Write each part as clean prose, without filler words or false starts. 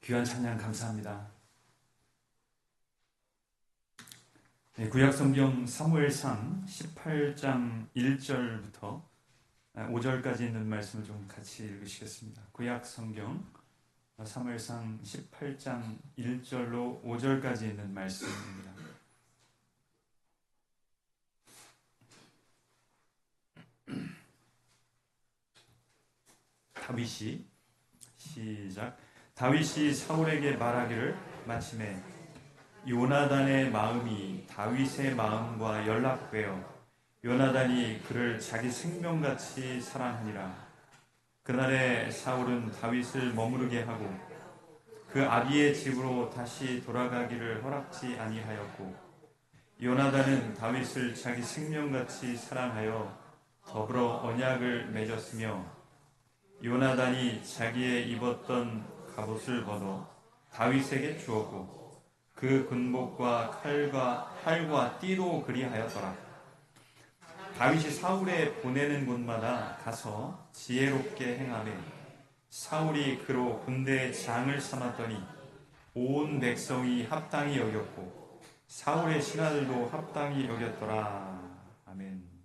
귀한 찬양 감사합니다. 네, 구약성경 사무엘상 18장 1절부터 5절까지 있는 말씀을 좀 같이 읽으시겠습니다. 구약성경 사무엘상 18장 1절로 5절까지 있는 말씀입니다. 다윗이 시작. 다윗이 사울에게 말하기를 마침에 요나단의 마음이 다윗의 마음과 연락되어 요나단이 그를 자기 생명같이 사랑하니라. 그날에 사울은 다윗을 머무르게 하고 그 아비의 집으로 다시 돌아가기를 허락지 아니하였고 요나단은 다윗을 자기 생명같이 사랑하여 더불어 언약을 맺었으며 요나단이 자기의 입었던 갑옷을 벗어 다윗에게 주었고 그 군복과 활과 띠도 그리하였더라. 다윗이 사울에 보내는 곳마다 가서 지혜롭게 행하매 사울이 그로 군대의 장을 삼았더니 온 백성이 합당히 여겼고 사울의 신하들도 합당히 여겼더라. 아멘.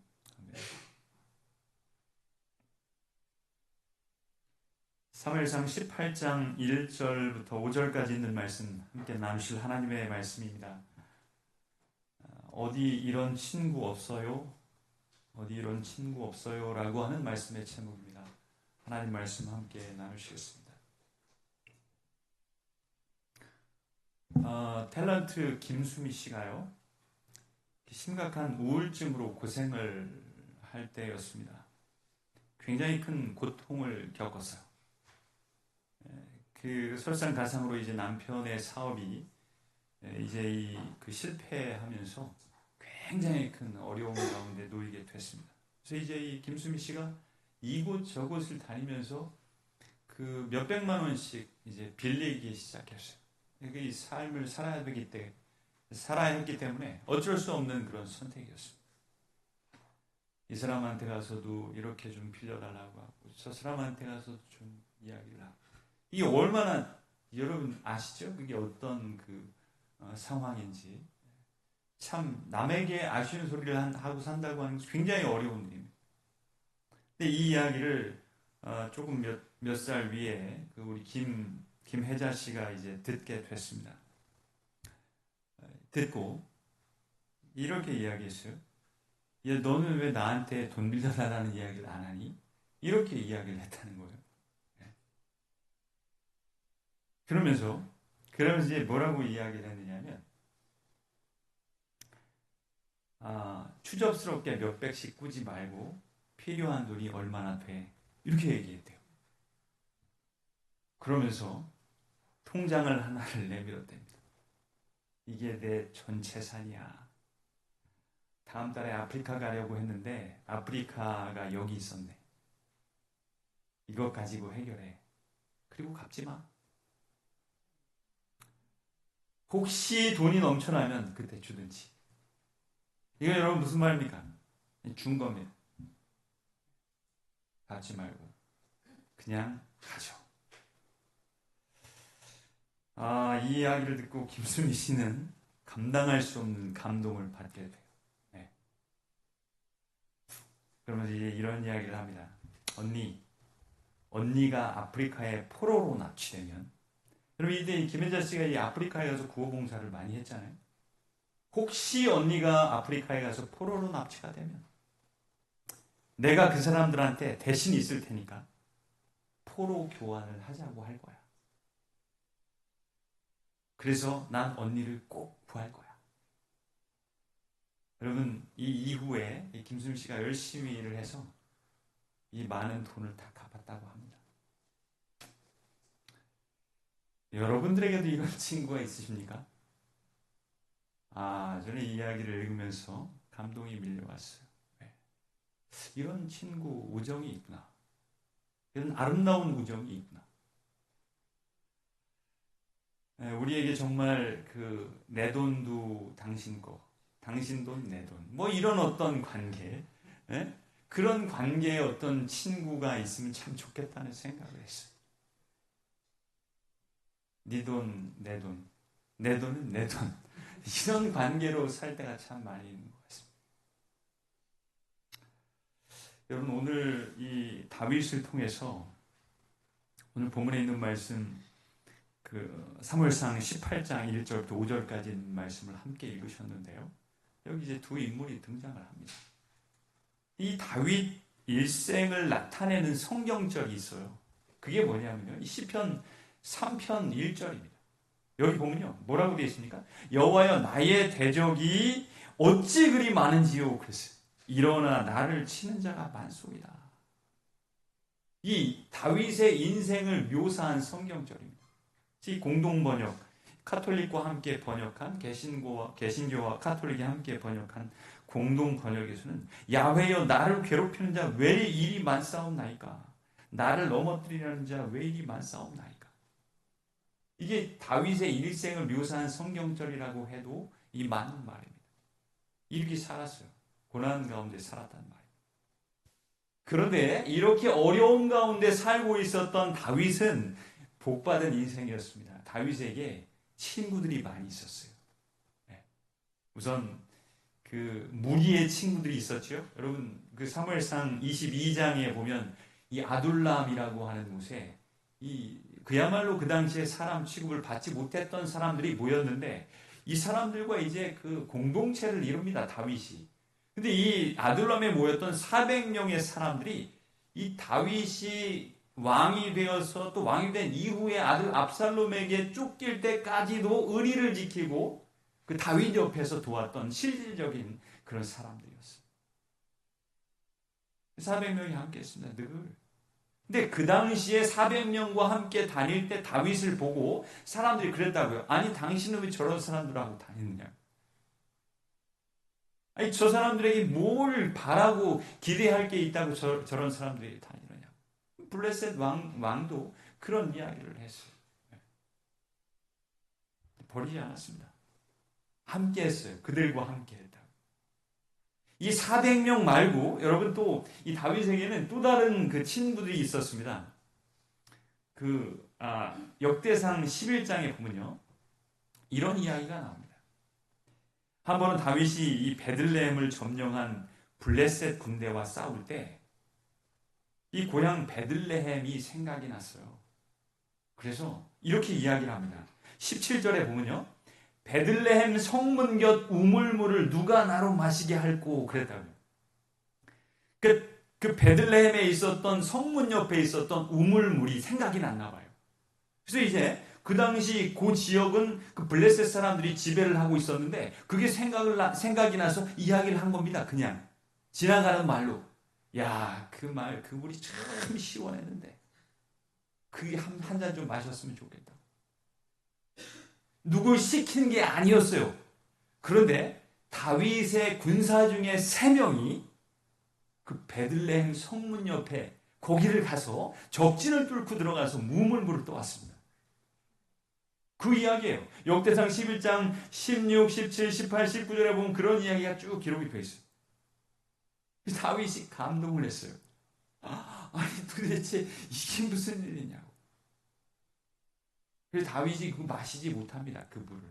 사무엘상 18장 1절부터 5절까지 있는 말씀 함께 나누실 하나님의 말씀입니다. 어디 이런 친구 없어요? 어디 이런 친구 없어요? 라고 하는 말씀의 제목입니다. 하나님 말씀 함께 나누시겠습니다. 탤런트 김수미 씨가요, 심각한 우울증으로 고생을 할 때였습니다. 굉장히 큰 고통을 겪었어요. 그 설상가상으로 이제 남편의 사업이 이제 그 실패하면서 굉장히 큰 어려움 가운데 놓이게 됐습니다. 그래서 이제 이 김수미 씨가 이곳 저곳을 다니면서 그 몇백만 원씩 이제 빌리기 시작했어요. 이 삶을 살아야 했기 때문에 어쩔 수 없는 그런 선택이었습니다. 이 사람한테 가서도 이렇게 좀 빌려달라고 하고 저 사람한테 가서도 좀 이야기를 하고, 이게 얼마나 여러분 아시죠? 그게 어떤 그 상황인지. 참 남에게 아쉬운 소리를 하고 산다고 하는 게 굉장히 어려운 일입니다. 근데 이 이야기를 조금 몇 살 위에 그 우리 김혜자 씨가 이제 듣게 됐습니다. 듣고 이렇게 이야기했어요. 야, 너는 왜 나한테 돈 빌려달라는 이야기를 안 하니? 이렇게 이야기를 했다는 거예요. 그러면서 이제 뭐라고 이야기를 했느냐면, 추접스럽게 몇백씩 꾸지 말고 필요한 돈이 얼마나 돼, 이렇게 얘기했대요. 그러면서 통장을 하나를 내밀었답니다. 이게 내 전 재산이야. 다음 달에 아프리카 가려고 했는데 아프리카가 여기 있었네. 이것 가지고 해결해. 그리고 갚지 마. 혹시 돈이 넘쳐나면 그때 주든지. 이거 여러분 무슨 말입니까? 준 겁니다. 갚지 말고 그냥 가죠. 이 이야기를 듣고 김수미 씨는 감당할 수 없는 감동을 받게 돼요. 네. 그러면서 이제 이런 이야기를 합니다. 언니가 아프리카에 포로로 납치되면, 그럼 이제 김혜자 씨가 이 아프리카에 가서 구호봉사를 많이 했잖아요. 혹시 언니가 아프리카에 가서 포로로 납치가 되면 내가 그 사람들한테 대신 있을 테니까 포로 교환을 하자고 할 거야. 그래서 난 언니를 꼭 구할 거야. 여러분, 이 이후에 김수미 씨가 열심히 일을 해서 이 많은 돈을 다 갚았다고 합니다. 여러분들에게도 이런 친구가 있으십니까? 저는 이 이야기를 읽으면서 감동이 밀려왔어요. 네. 이런 친구 우정이 있구나. 이런 아름다운 우정이 있구나. 네, 우리에게 정말 그 내 돈도 당신 거, 당신 돈 내 돈, 뭐 이런 어떤 관계, 네? 그런 관계에 어떤 친구가 있으면 참 좋겠다는 생각을 했어요. 네 돈, 내 돈, 내 돈은 내 돈. 이런 관계로 살 때가 참 많이 있는 것 같습니다. 여러분, 오늘 이 다윗을 통해서 오늘 본문에 있는 말씀, 그 사무엘상 18장 1절부터 5절까지 있는 말씀을 함께 읽으셨는데요. 여기 이제 두 인물이 등장을 합니다. 이 다윗 일생을 나타내는 성경절이 있어요. 그게 뭐냐면요, 이 시편 3편 1절입니다. 여기 보면요, 뭐라고 되어 있습니까? 여호와여, 나의 대적이 어찌 그리 많은지요. 그랬어요. 일어나 나를 치는 자가 많소이다. 이 다윗의 인생을 묘사한 성경절입니다. 이 공동 번역, 카톨릭과 함께 번역한 개신교와 카톨릭이 함께 번역한 공동 번역에서는 야훼여, 나를 괴롭히는 자 왜 이리 많사옵나이까? 나를 넘어뜨리려는 자 왜 이리 많사옵나이까? 이게 다윗의 일생을 묘사한 성경절이라고 해도 이 맞는 말입니다. 이렇게 살았어요. 고난 가운데 살았단 말이에요. 그런데 이렇게 어려운 가운데 살고 있었던 다윗은 복받은 인생이었습니다. 다윗에게 친구들이 많이 있었어요. 우선 그 무리의 친구들이 있었죠. 여러분, 그 사무엘상 22장에 보면 이 아둘람이라고 하는 곳에 그야말로 그 당시에 사람 취급을 받지 못했던 사람들이 모였는데, 이 사람들과 이제 그 공동체를 이룹니다, 다윗이. 근데 이 아둘람에 모였던 400명의 사람들이 이 다윗이 왕이 되어서 또 왕이 된 이후에 아들 압살롬에게 쫓길 때까지도 의리를 지키고 그 다윗 옆에서 도왔던 실질적인 그런 사람들이었어요. 400명이 함께 했습니다, 늘. 근데 그 당시에 400명과 함께 다닐 때 다윗을 보고 사람들이 그랬다고요. 아니, 당신은 왜 저런 사람들하고 다니느냐? 아니, 저 사람들에게 뭘 바라고 기대할 게 있다고 저런 사람들이 다니느냐? 블레셋 왕도 그런 이야기를 했어요. 버리지 않았습니다. 함께 했어요. 그들과 함께 했다. 이 400명 말고 여러분, 또 이 다윗에게는 또 다른 그 친구들이 있었습니다. 역대상 11장에 보면요, 이런 이야기가 나옵니다. 한 번은 다윗이 이 베들레헴을 점령한 블레셋 군대와 싸울 때 이 고향 베들레헴이 생각이 났어요. 그래서 이렇게 이야기를 합니다. 17절에 보면요, 베들레헴 성문 곁 우물물을 누가 나로 마시게 할꼬, 그랬다고요. 그 베들레헴에 있었던 성문 옆에 있었던 우물물이 생각이 났나 봐요. 그래서 이제 그 당시 그 지역은 그 블레셋 사람들이 지배를 하고 있었는데, 그게 생각이 나서 이야기를 한 겁니다. 그냥 지나가는 말로. 야, 그 물이 참 시원했는데 그게 한 잔 좀 마셨으면 좋겠다. 누굴 시킨 게 아니었어요. 그런데 다윗의 군사 중에 3명이 그 베들레헴 성문 옆에 거기를 가서 적진을 뚫고 들어가서 우물물을 떠왔습니다. 그 이야기예요. 역대상 11장 16, 17, 18, 19절에 보면 그런 이야기가 쭉 기록이 되어 있어요. 다윗이 감동을 했어요. 아니, 도대체 이게 무슨 일이냐고. 그래서 다윗이 그 마시지 못합니다, 그 물을.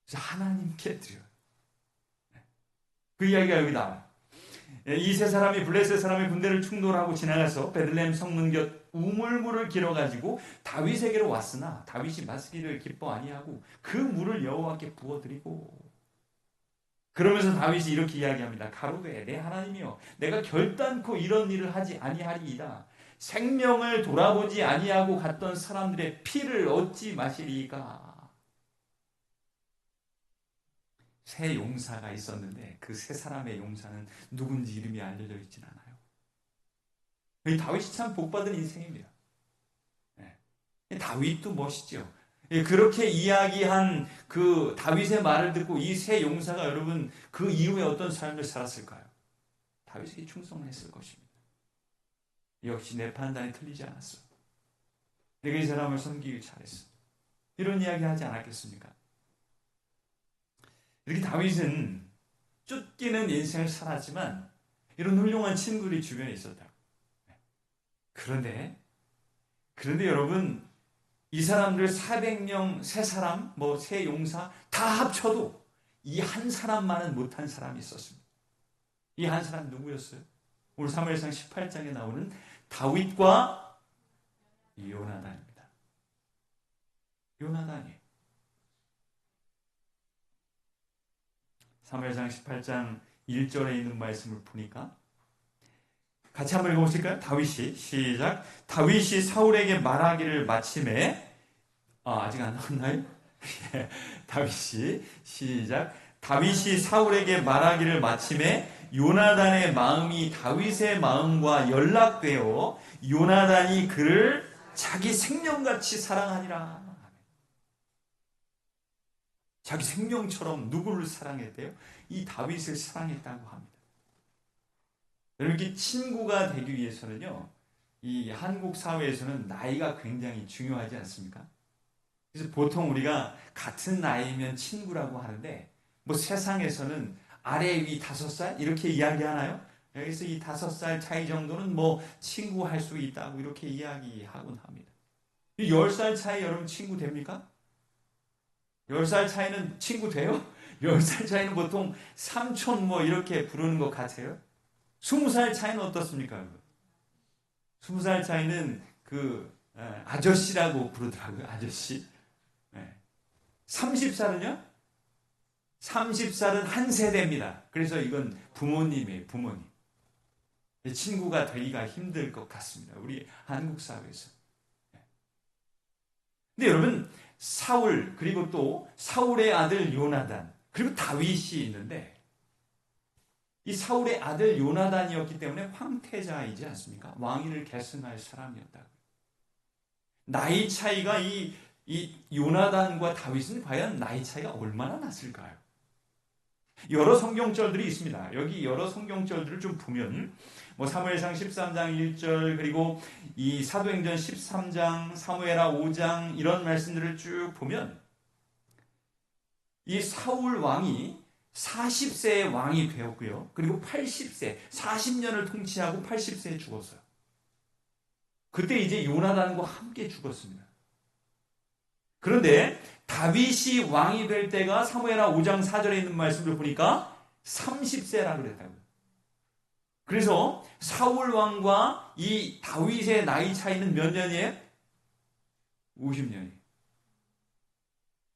그래서 하나님께 드려요. 그 이야기가 여기 나와요. 이 세 사람이 블레셋 사람의 군대를 충돌하고 지나가서 베들레헴 성문 곁 우물물을 길어가지고 다윗에게로 왔으나 다윗이 마시기를 기뻐 아니하고 그 물을 여호와께 부어드리고, 그러면서 다윗이 이렇게 이야기합니다. 가로되 내 하나님이여, 내가 결단코 이런 일을 하지 아니하리이다. 생명을 돌아보지 아니하고 갔던 사람들의 피를 어찌 마시리이까. 세 용사가 있었는데 그 세 사람의 용사는 누군지 이름이 알려져 있진 않아요. 다윗이 참 복받은 인생입니다. 다윗도 멋있죠. 그렇게 이야기한 그 다윗의 말을 듣고 이 세 용사가 여러분 그 이후에 어떤 삶을 살았을까요? 다윗에게 충성했을 것입니다. 역시 내 판단이 틀리지 않았어. 내가 이 사람을 섬기길 잘했어. 이런 이야기 하지 않았겠습니까? 이렇게 다윗은 쫓기는 인생을 살았지만 이런 훌륭한 친구들이 주변에 있었다. 그런데 여러분, 이 사람들 400명, 세 사람, 세 용사 다 합쳐도 이 한 사람만은 못한 사람이 있었습니다. 이 한 사람 누구였어요? 오늘 사무엘상 18장에 나오는 다윗과 요나단입니다. 요나단이 사무엘상 18장 1절에 있는 말씀을 보니까 같이 한번 읽어보실까요? 다윗이 시작. 다윗이 사울에게 말하기를 마침에 아직 안 나왔나요? 다윗이 시작. 다윗이 사울에게 말하기를 마침에 요나단의 마음이 다윗의 마음과 연락되어 요나단이 그를 자기 생명같이 사랑하니라. 자기 생명처럼 누구를 사랑했대요? 이 다윗을 사랑했다고 합니다. 이렇게 친구가 되기 위해서는요, 이 한국 사회에서는 나이가 굉장히 중요하지 않습니까? 그래서 보통 우리가 같은 나이면 친구라고 하는데, 세상에서는 아래 위 5살 이렇게 이야기하나요? 그래서 이 5살 차이 정도는 친구 할 수 있다고 이렇게 이야기하곤 합니다. 10살 차이 여러분 친구 됩니까? 10살 차이는 친구 돼요? 10살 차이는 보통 삼촌 이렇게 부르는 것 같아요. 20살 차이는 어떻습니까? 20살 차이는 아저씨라고 부르더라고요. 아저씨. 30살은요? 30살은 한 세대입니다. 그래서 이건 부모님이에요. 부모님. 친구가 되기가 힘들 것 같습니다. 우리 한국 사회에서. 근데 여러분, 사울, 그리고 또 사울의 아들 요나단, 그리고 다윗이 있는데, 이 사울의 아들 요나단이었기 때문에 황태자이지 않습니까? 왕위를 계승할 사람이었다고. 나이 차이가 이 요나단과 다윗은 과연 나이 차이가 얼마나 났을까요? 여러 성경절들이 있습니다. 여기 여러 성경절들을 좀 보면 사무엘상 13장 1절, 그리고 이 사도행전 13장, 사무엘하 5장 이런 말씀들을 쭉 보면 이 사울 왕이 40세의 왕이 되었고요. 그리고 80세, 40년을 통치하고 80세에 죽었어요. 그때 이제 요나단과 함께 죽었습니다. 그런데 다윗이 왕이 될 때가 사무엘하 5장 4절에 있는 말씀을 보니까 30세라 그랬다고요. 그래서 사울 왕과 이 다윗의 나이 차이는 몇 년이에요? 50년이에요.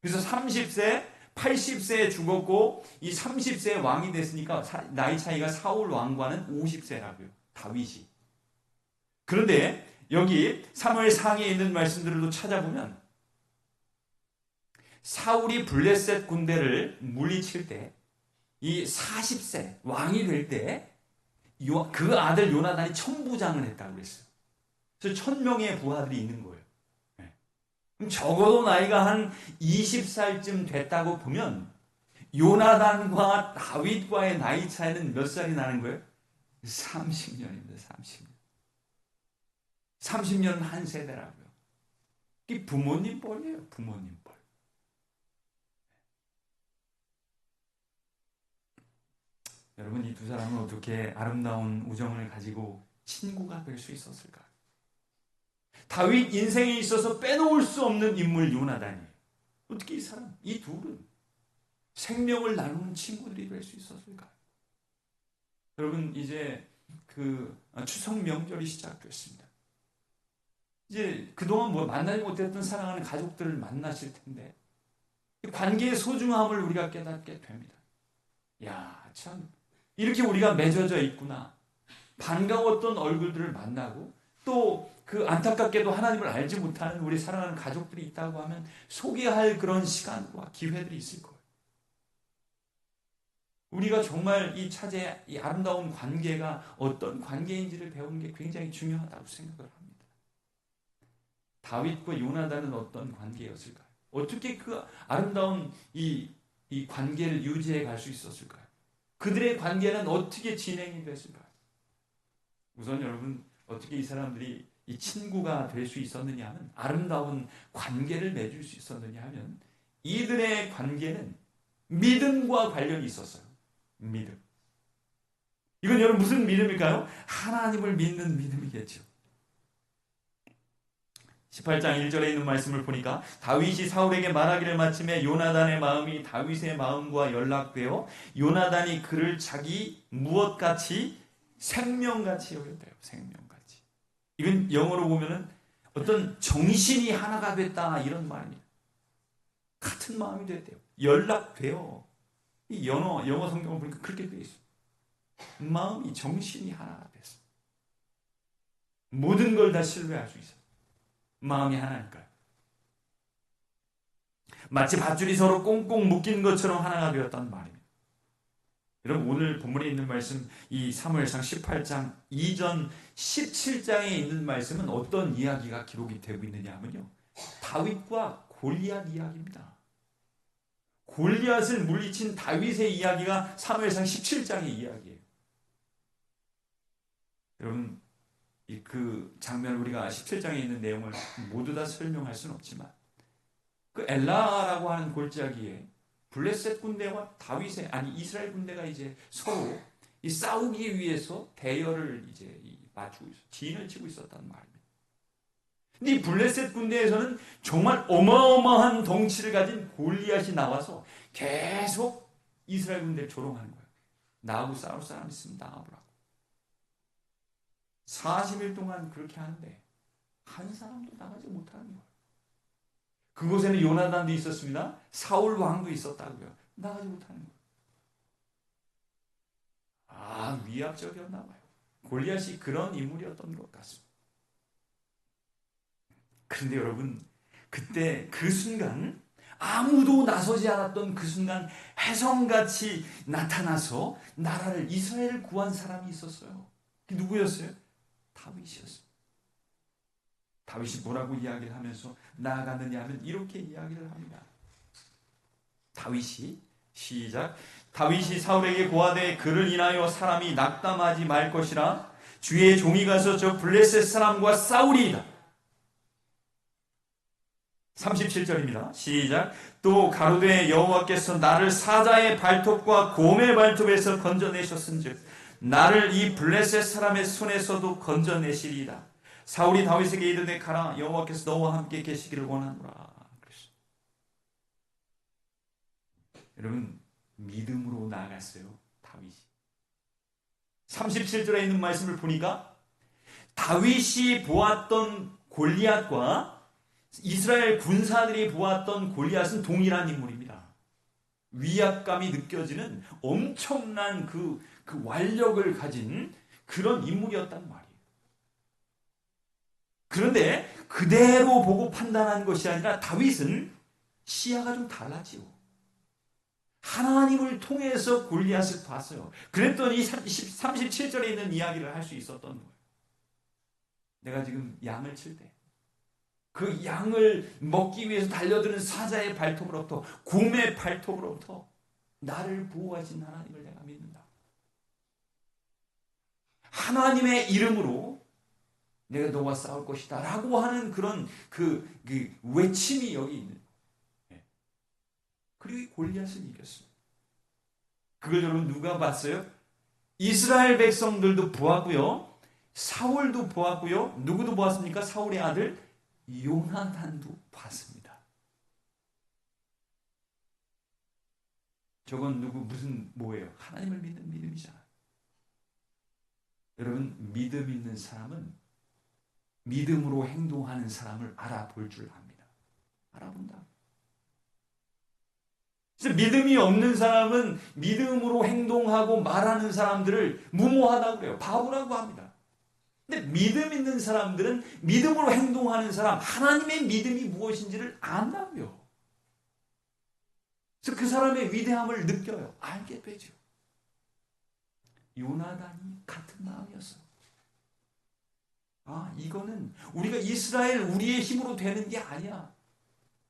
그래서 30세, 80세에 죽었고 이 30세에 왕이 됐으니까 나이 차이가 사울 왕과는 50세라고요. 다윗이. 그런데 여기 사무엘상에 있는 말씀들을 찾아보면 사울이 블레셋 군대를 물리칠 때 이 40세 왕이 될 때 그 아들 요나단이 천부장을 했다고 그랬어요. 그래서 1000명의 부하들이 있는 거예요. 그럼 적어도 나이가 한 20살쯤 됐다고 보면 요나단과 다윗과의 나이 차이는 몇 살이 나는 거예요? 30년입니다. 30년. 30년은 한 세대라고요. 이게 부모님 뻘이에요. 부모님 뻘. 여러분, 이 두 사람은 어떻게 아름다운 우정을 가지고 친구가 될 수 있었을까요? 다윗 인생에 있어서 빼놓을 수 없는 인물 요나단이 어떻게 이 둘은 생명을 나누는 친구들이 될 수 있었을까요? 여러분, 이제 추석 명절이 시작됐습니다. 이제 그동안 만나지 못했던 사랑하는 가족들을 만나실 텐데 관계의 소중함을 우리가 깨닫게 됩니다. 야, 참 이렇게 우리가 맺어져 있구나. 반가웠던 얼굴들을 만나고 또 안타깝게도 하나님을 알지 못하는 우리 사랑하는 가족들이 있다고 하면 소개할 그런 시간과 기회들이 있을 거예요. 우리가 정말 이 아름다운 관계가 어떤 관계인지를 배우는 게 굉장히 중요하다고 생각을 합니다. 다윗과 요나단은 어떤 관계였을까요? 어떻게 그 아름다운 이 관계를 유지해 갈 수 있었을까요? 그들의 관계는 어떻게 진행이 됐을까요? 우선 여러분, 어떻게 이 사람들이 이 친구가 될 수 있었느냐 하면, 아름다운 관계를 맺을 수 있었느냐 하면 이들의 관계는 믿음과 관련이 있었어요. 믿음. 이건 여러분 무슨 믿음일까요? 하나님을 믿는 믿음이겠죠. 18장 1절에 있는 말씀을 보니까 다윗이 사울에게 말하기를 마침에 요나단의 마음이 다윗의 마음과 연락되어 요나단이 그를 자기 무엇같이 생명같이 여겼대요. 생명같이. 이건 영어로 보면은 어떤 정신이 하나가 됐다 이런 말입니다. 같은 마음이 됐대요. 연락돼요. 이 영어 성경을 보니까 그렇게 되어 있어요. 마음이 정신이 하나가 됐어요. 모든 걸 다 신뢰할 수 있어요. 마음이 하나니까요. 마치 밧줄이 서로 꽁꽁 묶인 것처럼 하나가 되었다는 말입니다. 여러분 오늘 본문에 있는 말씀 이 사무엘상 18장 이전 17장에 있는 말씀은 어떤 이야기가 기록이 되고 있느냐 하면요. 다윗과 골리앗 이야기입니다. 골리앗을 물리친 다윗의 이야기가 사무엘상 17장의 이야기예요. 여러분 그 장면 우리가 17장에 있는 내용을 모두 다 설명할 수는 없지만 그 엘라라고 하는 골짜기에 블레셋 군대와 다윗의 이스라엘 군대가 이제 서로 이 싸우기 위해서 대열을 이제 맞추고 있어 진을 치고 있었단 말입니다. 근데 이 블레셋 군대에서는 정말 어마어마한 덩치를 가진 골리앗이 나와서 계속 이스라엘 군대를 조롱하는 거예요. 나하고 싸울 사람 있으면 나와보라고. 40일 동안 그렇게 하는데 한 사람도 나가지 못하는 거예요. 그곳에는 요나단도 있었습니다. 사울 왕도 있었다고요. 나가지 못하는 거예요. 위압적이었나 봐요. 골리앗이 그런 인물이었던 것 같습니다. 그런데 여러분 그때 그 순간 아무도 나서지 않았던 그 순간 혜성같이 나타나서 나라를 이스라엘을 구한 사람이 있었어요. 그게 누구였어요? 다윗이었어요. 다윗이 뭐라고 이야기를 하면서 나아갔느냐 하면 이렇게 이야기를 합니다. 다윗이 시작. 다윗이 사울에게 고하되 그를 인하여 사람이 낙담하지 말 것이라 주의 종이 가서 저 블레셋 사람과 싸우리이다. 37절입니다. 시작. 또 가로되 여호와께서 나를 사자의 발톱과 곰의 발톱에서 건져내셨은즉 나를 이 블레셋 사람의 손에서도 건져내시리이다. 사울이 다윗에게 이르되 가라 여호와께서 너와 함께 계시기를 원하노라. 그랬어요. 여러분 믿음으로 나아갔어요. 다윗이. 37절에 있는 말씀을 보니까 다윗이 보았던 골리앗과 이스라엘 군사들이 보았던 골리앗은 동일한 인물입니다. 위압감이 느껴지는 엄청난 그 완력을 가진 그런 인물이었단 말이에요. 그런데 그대로 보고 판단한 것이 아니라 다윗은 시야가 좀 달라지요. 하나님을 통해서 골리앗을 봤어요. 그랬더니 37절에 있는 이야기를 할 수 있었던 거예요. 내가 지금 양을 칠 때 그 양을 먹기 위해서 달려드는 사자의 발톱으로부터 곰의 발톱으로부터 나를 보호하신 하나님을 내가 믿는다. 하나님의 이름으로 내가 너와 싸울 것이다 라고 하는 그런 그 외침이 여기 있는 거예요. 그리고 골리앗을 이겼어요. 그걸 여러분 누가 봤어요? 이스라엘 백성들도 보았고요. 사울도 보았고요. 누구도 보았습니까? 사울의 아들 요나단도 봤습니다. 저건 뭐예요? 하나님을 믿는 믿음이잖아요. 여러분 믿음 있는 사람은 믿음으로 행동하는 사람을 알아볼 줄 압니다. 알아본다. 그래서 믿음이 없는 사람은 믿음으로 행동하고 말하는 사람들을 무모하다고 그래요. 바보라고 합니다. 근데 믿음 있는 사람들은 믿음으로 행동하는 사람, 하나님의 믿음이 무엇인지를 안다고요. 그래서 그 사람의 위대함을 느껴요. 알게 되죠. 요나단이 같은 마음이었어요. 이거는 우리가 이스라엘 우리의 힘으로 되는 게 아니야.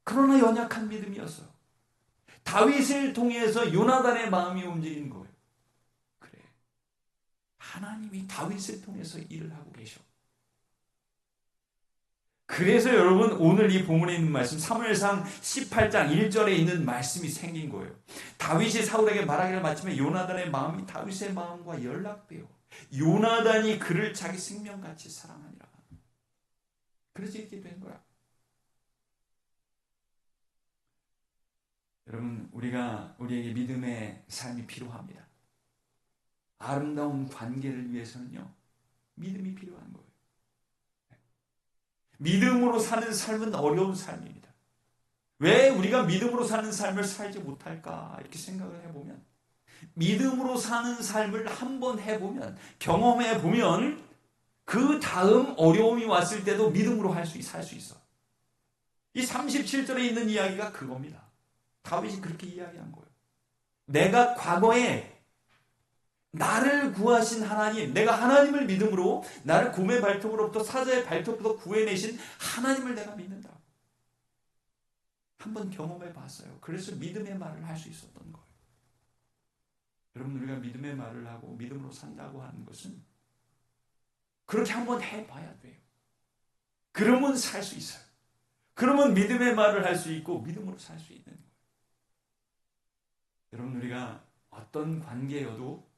그러나 연약한 믿음이었어요. 다윗을 통해서 요나단의 마음이 움직이는 거예요. 그래. 하나님이 다윗을 통해서 일을 하고 계셔. 그래서 여러분 오늘 이 본문에 있는 말씀 사무엘상 18장 1절에 있는 말씀이 생긴 거예요. 다윗이 사울에게 말하기를 마침에 요나단의 마음이 다윗의 마음과 연락돼요. 요나단이 그를 자기 생명같이 사랑하니라. 그래서 이렇게 된 거야. 여러분, 우리에게 믿음의 삶이 필요합니다. 아름다운 관계를 위해서는요, 믿음이 필요한 거예요. 믿음으로 사는 삶은 어려운 삶입니다. 왜 우리가 믿음으로 사는 삶을 살지 못할까? 이렇게 생각을 해보면, 믿음으로 사는 삶을 한번 해보면, 경험해보면, 그 다음 어려움이 왔을 때도 믿음으로 살 수 있어. 이 37절에 있는 이야기가 그겁니다. 다윗이 그렇게 이야기한 거예요. 내가 과거에 나를 구하신 하나님, 내가 하나님을 믿음으로 나를 곰의 발톱으로부터 사자의 발톱으로부터 구해내신 하나님을 내가 믿는다. 한번 경험해 봤어요. 그래서 믿음의 말을 할 수 있었던 거예요. 여러분, 우리가 믿음의 말을 하고 믿음으로 산다고 하는 것은 그렇게 한번 해봐야 돼요. 그러면 살 수 있어요. 그러면 믿음의 말을 할 수 있고 믿음으로 살 수 있는 거예요. 여러분, 우리가 어떤 관계여도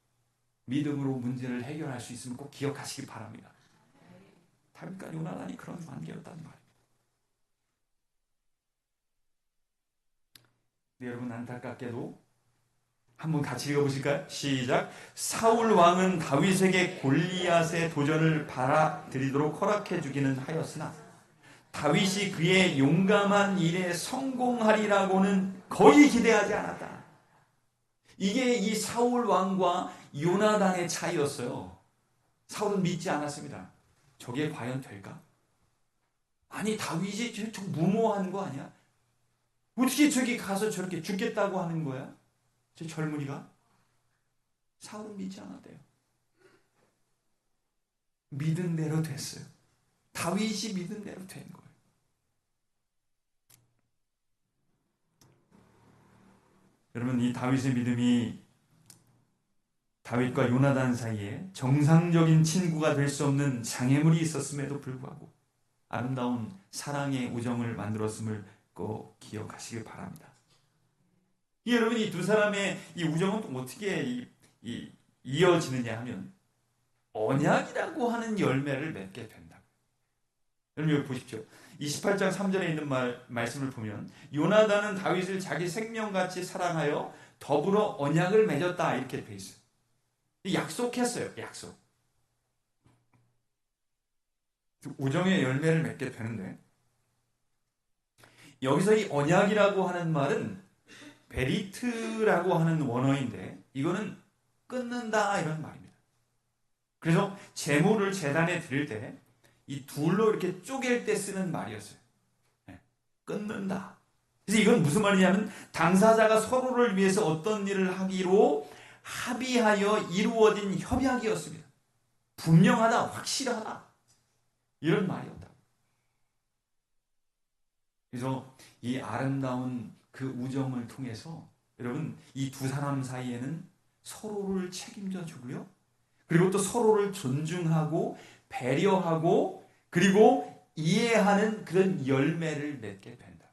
믿음으로 문제를 해결할 수 있으면 꼭 기억하시기 바랍니다. 다윗과 요나단이 그런 관계였단 말이에요. 네, 여러분, 안타깝게도 한번 같이 읽어보실까요? 시작. 사울 왕은 다윗에게 골리앗의 도전을 받아들이도록 허락해 주기는 하였으나 다윗이 그의 용감한 일에 성공하리라고는 거의 기대하지 않았다. 이게 이 사울 왕과 요나단의 차이였어요. 사울은 믿지 않았습니다. 저게 과연 될까? 아니, 다윗이 저 무모한 거 아니야? 어떻게 저기 가서 저렇게 죽겠다고 하는 거야? 저 젊은이가? 사울은 믿지 않았대요. 믿은 대로 됐어요. 다윗이 믿은 대로 된 거예요. 여러분, 이 다윗의 믿음이 다윗과 요나단 사이에 정상적인 친구가 될 수 없는 장애물이 있었음에도 불구하고 아름다운 사랑의 우정을 만들었음을 꼭 기억하시길 바랍니다. 여러분, 이 두 사람의 이 우정은 어떻게 이어지느냐 하면 언약이라고 하는 열매를 맺게 된다. 여러분, 여기 보십시오. 28장 3절에 있는 말씀을 보면 요나단은 다윗을 자기 생명같이 사랑하여 더불어 언약을 맺었다, 이렇게 돼 있어요. 약속했어요. 약속. 우정의 열매를 맺게 되는데, 여기서 이 언약이라고 하는 말은 베리트라고 하는 원어인데 이거는 끊는다, 이런 말입니다. 그래서 제물을 제단에 드릴 때 이 둘로 이렇게 쪼갤 때 쓰는 말이었어요. 끊는다. 그래서 이건 무슨 말이냐면 당사자가 서로를 위해서 어떤 일을 하기로 합의하여 이루어진 협약이었습니다. 분명하다, 확실하다, 이런 말이었다. 그래서 이 아름다운 그 우정을 통해서 여러분, 이 두 사람 사이에는 서로를 책임져 주고요, 그리고 또 서로를 존중하고 배려하고 그리고 이해하는 그런 열매를 맺게 된다.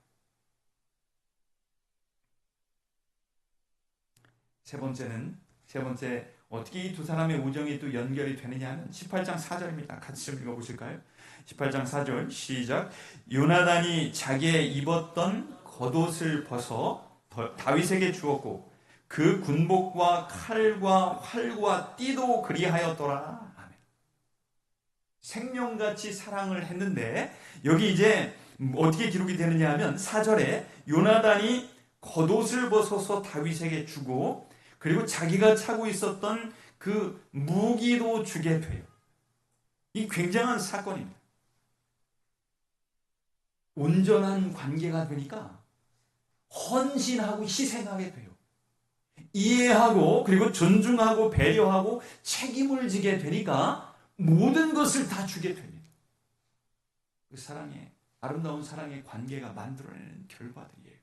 세 번째 어떻게 이 두 사람의 우정이 또 연결이 되느냐 하면 18장 4절입니다. 같이 좀 읽어보실까요? 18장 4절 시작. 요나단이 자기의 입었던 겉옷을 벗어 다윗에게 주었고 그 군복과 칼과 활과 띠도 그리하였더라. 생명같이 사랑을 했는데 여기 이제 어떻게 기록이 되느냐 하면 4절에 요나단이 겉옷을 벗어서 다윗에게 주고 그리고 자기가 차고 있었던 그 무기도 주게 돼요. 이 굉장한 사건입니다. 온전한 관계가 되니까 헌신하고 희생하게 돼요. 이해하고 그리고 존중하고 배려하고 책임을 지게 되니까 모든 것을 다 주게 됩니다. 그 사랑의, 아름다운 사랑의 관계가 만들어내는 결과들이에요.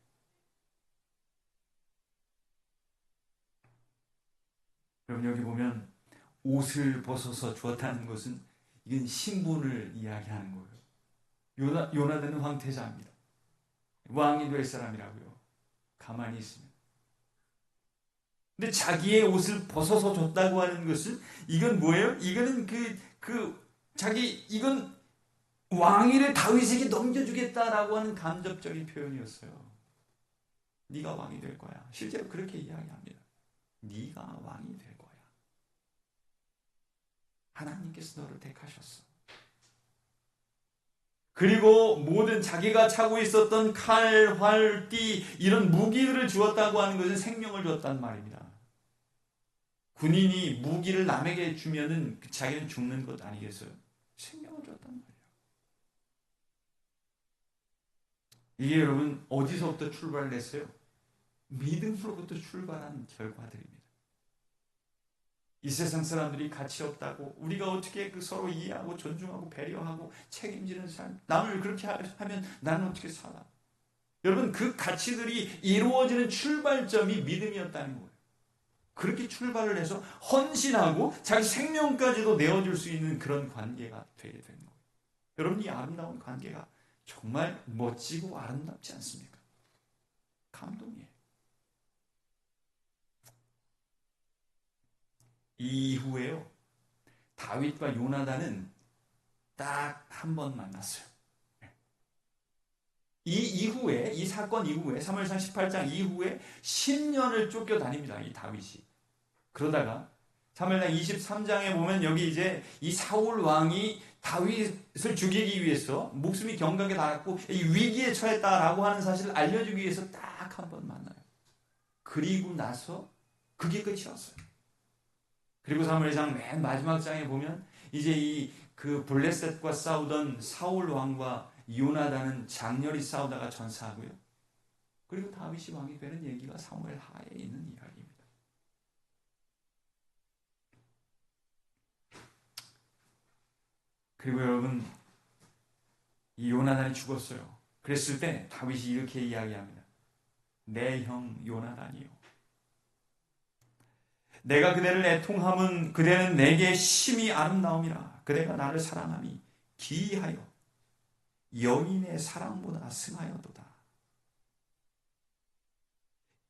여러분, 여기 보면 옷을 벗어서 주었다는 것은 이건 신분을 이야기하는 거예요. 요나단은 황태자입니다. 왕이 될 사람이라고요. 가만히 있으면. 근데 자기의 옷을 벗어서 줬다고 하는 것은 이건 뭐예요? 이거는 이건 왕위를 다윗에게 넘겨주겠다라고 하는 간접적인 표현이었어요. 네가 왕이 될 거야. 실제로 그렇게 이야기합니다. 네가 왕이 될 거야. 하나님께서 너를 택하셨어. 그리고 모든 자기가 차고 있었던 칼, 활, 띠 이런 무기들을 주었다고 하는 것은 생명을 주었단 말입니다. 군인이 무기를 남에게 주면은 자기는 죽는 것 아니겠어요? 생명을 주었단 말이에요. 이게 여러분 어디서부터 출발을 했어요? 믿음으로부터 출발한 결과들입니다. 이 세상 사람들이 가치 없다고, 우리가 어떻게 그 서로 이해하고 존중하고 배려하고 책임지는 삶, 남을 그렇게 하면 나는 어떻게 살아? 여러분 그 가치들이 이루어지는 출발점이 믿음이었다는 거예요. 그렇게 출발을 해서 헌신하고 자기 생명까지도 내어줄 수 있는 그런 관계가 되게 되는 거예요. 여러분 이 아름다운 관계가 정말 멋지고 아름답지 않습니까? 감동이에요. 이후에요, 다윗과 요나단은 딱 한 번 만났어요. 이 사건 이후에, 사무엘상 18장 이후에 10년을 쫓겨다닙니다, 이 다윗이. 그러다가 사무엘상 23장에 보면 여기 이제 이 사울 왕이 다윗을 죽이기 위해서 목숨이 경각에 닿았고 이 위기에 처했다라고 하는 사실을 알려주기 위해서 딱 한 번 만나요. 그리고 나서 그게 끝이었어요. 그리고 사무엘상 맨 마지막 장에 보면 이제 이 그 블레셋과 싸우던 사울 왕과 요나단은 장렬히 싸우다가 전사하고요. 그리고 다윗이 왕이 되는 얘기가 사무엘 하에 있는 이야기입니다. 그리고 여러분 이 요나단이 죽었어요. 그랬을 때 다윗이 이렇게 이야기합니다. 내 형 요나단이요, 내가 그대를 애통함은 그대는 내게 심히 아름다움이라. 그대가 나를 사랑함이 기이하여 여인의 사랑보다 승하여도다.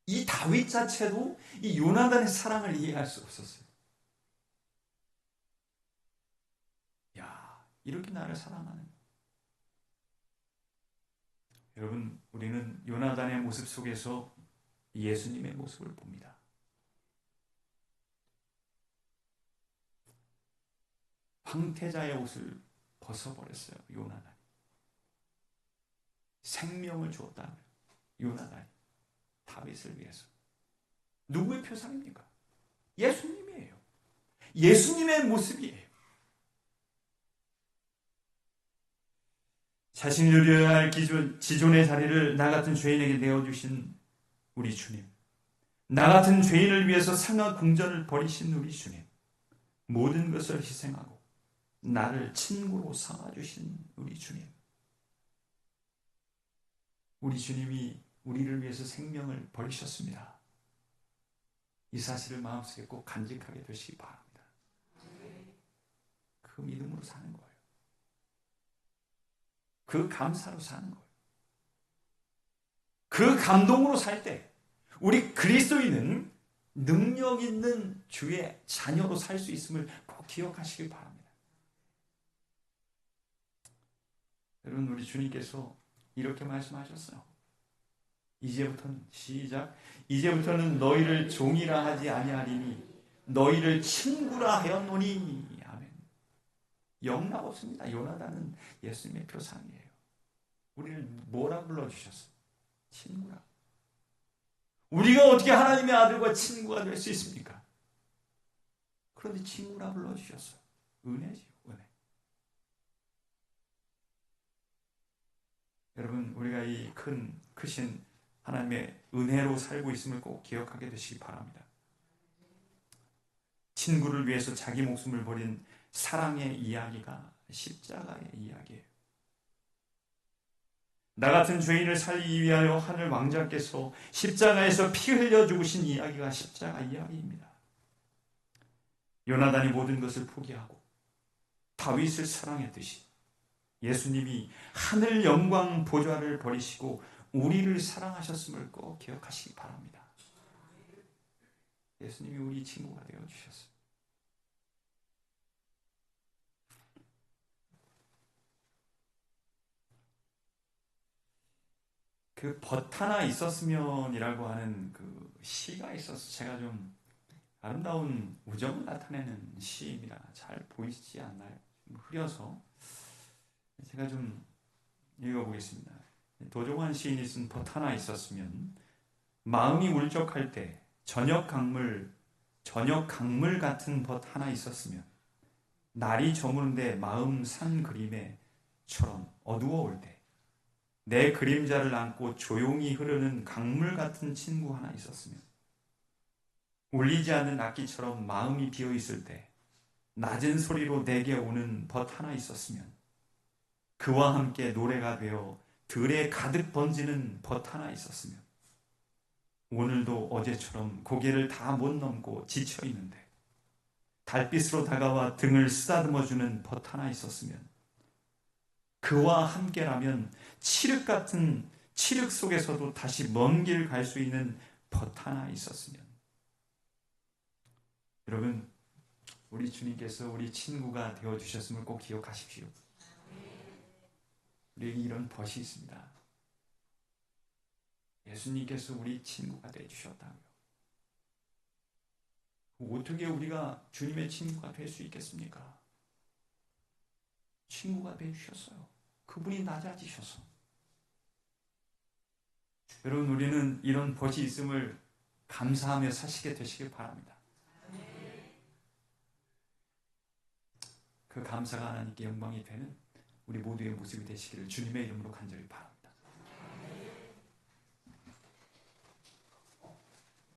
이 다윗 자체도 이 요나단의 사랑을 이해할 수 없었어요. 야, 이렇게 나를 사랑하는. 여러분, 우리는 요나단의 모습 속에서 예수님의 모습을 봅니다. 황태자의 옷을 벗어버렸어요, 요나단. 생명을 주었다. 요나단이 다윗을 위해서. 누구의 표상입니까? 예수님이에요. 예수님의 모습이에요. 자신이 누려야 할 지존의 자리를 나 같은 죄인에게 내어주신 우리 주님, 나 같은 죄인을 위해서 상하 궁전을 버리신 우리 주님, 모든 것을 희생하고 나를 친구로 삼아주신 우리 주님, 우리 주님이 우리를 위해서 생명을 버리셨습니다. 이 사실을 마음속에 꼭 간직하게 되시기 바랍니다. 그 믿음으로 사는 거예요. 그 감사로 사는 거예요. 그 감동으로 살 때 우리 그리스도인은 능력 있는 주의 자녀로 살 수 있음을 꼭 기억하시기 바랍니다. 여러분, 우리 주님께서 이렇게 말씀하셨어요. 이제부터는 시작. 이제부터는 너희를 종이라 하지 아니하리니 너희를 친구라 하였노니. 아멘. 영락 없습니다. 요나단은 예수님의 표상이에요. 우리를 뭐라 불러주셨어요? 친구라. 우리가 어떻게 하나님의 아들과 친구가 될 수 있습니까? 그런데 친구라 불러주셨어요. 은혜지요, 은혜. 여러분, 우리가 이 크신 하나님의 은혜로 살고 있음을 꼭 기억하게 되시기 바랍니다. 친구를 위해서 자기 목숨을 버린 사랑의 이야기가 십자가의 이야기예요. 나 같은 죄인을 살리기 위하여 하늘 왕자께서 십자가에서 피 흘려 죽으신 이야기가 십자가 이야기입니다. 요나단이 모든 것을 포기하고 다윗을 사랑했듯이 예수님이 하늘 영광 보좌를 버리시고 우리를 사랑하셨음을 꼭 기억하시기 바랍니다. 예수님이 우리 친구가 되어주셨어요. 그 벗 하나 있었으면이라고 하는 그 시가 있어서 제가 좀 아름다운 우정을 나타내는 시입니다. 잘 보이시지 않나요? 좀 흐려서 제가 좀 읽어보겠습니다. 도종환 시인이 쓴 벗 하나 있었으면 마음이 울적할 때 저녁 강물 같은 벗 하나 있었으면 날이 저무는데 마음 산 그림에처럼 어두워올 때 내 그림자를 안고 조용히 흐르는 강물 같은 친구 하나 있었으면 울리지 않는 악기처럼 마음이 비어 있을 때 낮은 소리로 내게 오는 벗 하나 있었으면 그와 함께 노래가 되어 들에 가득 번지는 벗 하나 있었으면 오늘도 어제처럼 고개를 다 못 넘고 지쳐 있는데 달빛으로 다가와 등을 쓰다듬어주는 벗 하나 있었으면 그와 함께라면 칠흑 속에서도 다시 먼 길 갈 수 있는 벗 하나 있었으면 여러분 우리 주님께서 우리 친구가 되어주셨음을 꼭 기억하십시오. 우리에게 이런 벗이 있습니다. 예수님께서 우리 친구가 되어주셨다고요. 어떻게 우리가 주님의 친구가 될 수 있겠습니까? 친구가 되어주셨어요. 그분이 낮아지셔서. 여러분 우리는 이런 벗이 있음을 감사하며 사시게 되시길 바랍니다. 그 감사가 하나님께 영광이 되는 우리 모두의 모습이 되시기를 주님의 이름으로 간절히 바랍니다.